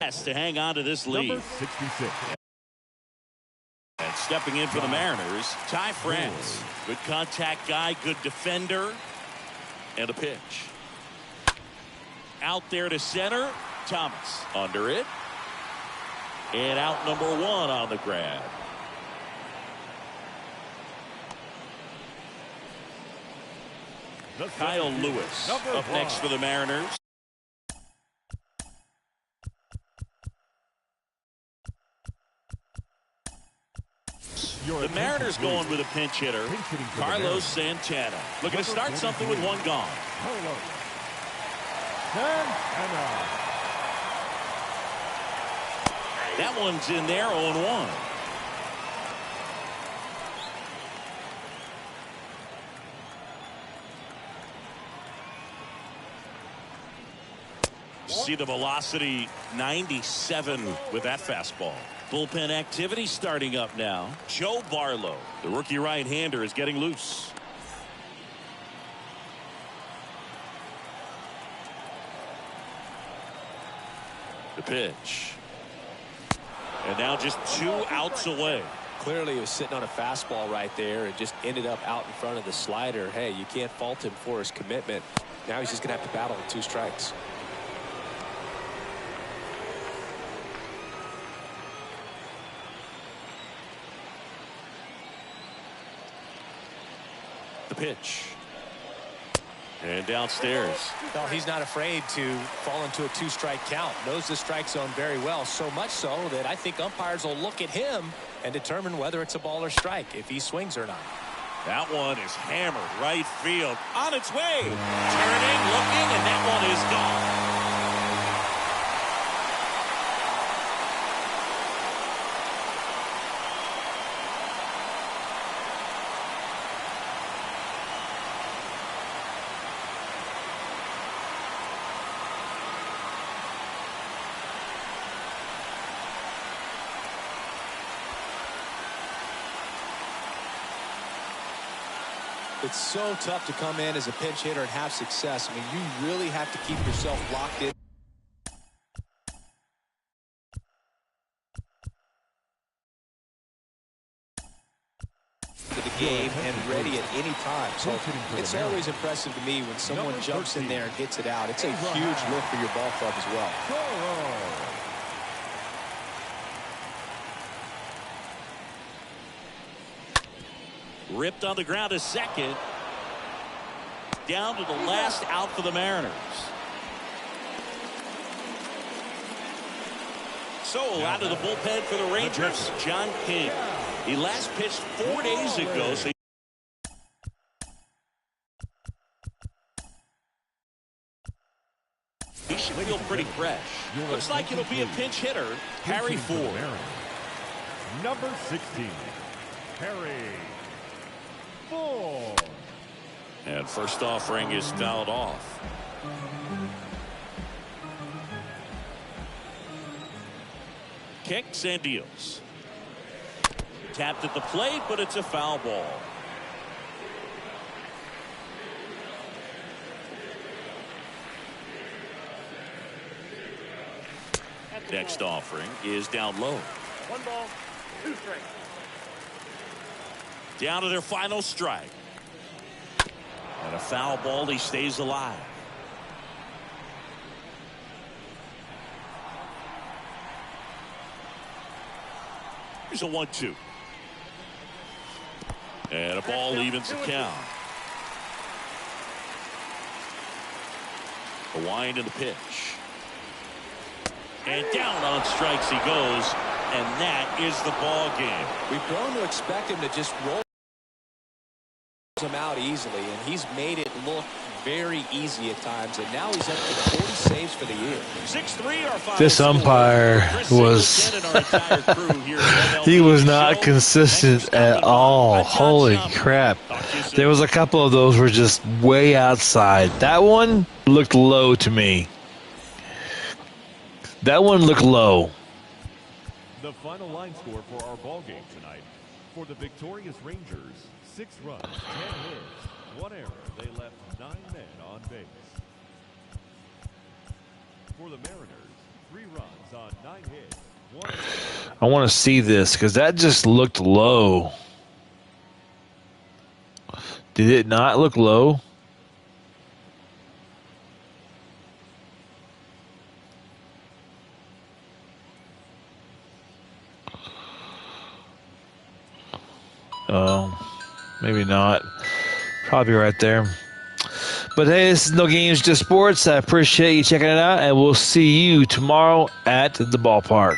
best to hang on to this lead.
Number 66.
And stepping in for the Mariners, Ty France. Good contact guy, good defender. And a pitch. Out there to center, Thomas. Under it. And out number 1 on the grab. Kyle Lewis up next for the Mariners. The Mariners going with a pinch hitter, Carlos Santana. Looking to start something with 1 gone. That one's in there, 0-1. See the velocity, 97 with that fastball. Bullpen activity starting up now. Joe Barlow, the rookie right-hander, is getting loose. The pitch. And now just 2 outs away.
Clearly he was sitting on a fastball right there and just ended up out in front of the slider. Hey, you can't fault him for his commitment. Now he's just going to have to battle with 2 strikes.
The pitch. And downstairs.
Well, he's not afraid to fall into a 2-strike count. Knows the strike zone very well, so much so that I think umpires will look at him and determine whether it's a ball or strike, if he swings or not.
That one is hammered right field. On its way. Turning, looking, and that one is gone.
It's so tough to come in as a pinch hitter and have success. I mean, you really have to keep yourself locked in to the game and ready at any time. So it's always impressive to me when someone jumps in there and hits it out. It's a huge lift for your ball club as well.
Ripped on the ground to second. Down to the last out for the Mariners. So out of the bullpen for the Rangers, John King. He last pitched 4 days ago. So he should feel pretty fresh. Looks like it'll be a pinch hitter, Harry Ford.
Number 16, Harry Ford.
And first offering is fouled off. Kicks and deals. Tapped at the plate, but it's a foul ball. Next offering is down low.
1 ball, 2 strikes.
Down to their final strike. And a foul ball, he stays alive. Here's a 1-2. And a ball evens the count. A wind in the pitch. And down on strikes he goes. And that is the ball game.
We've grown to expect him to just roll him out easily, and he's made it look very easy at times, and now he's up to 40 saves for the year.
6-3 our final
This umpire was he was not consistent at all. Holy crap. There was a couple of those were just way outside. That one looked low to me. That one looked low.
The final line score for our ball game tonight. For the victorious Rangers, 6 runs, 10 hits, 1 error. They left 9 men on base. For the Mariners, 3 runs on 9 hits, 1 error.
I want to see this because that just looked low. Did it not look low? Oh, maybe not. Probably right there. But hey, this is No Games, Just Sports. I appreciate you checking it out, and we'll see you tomorrow at the ballpark.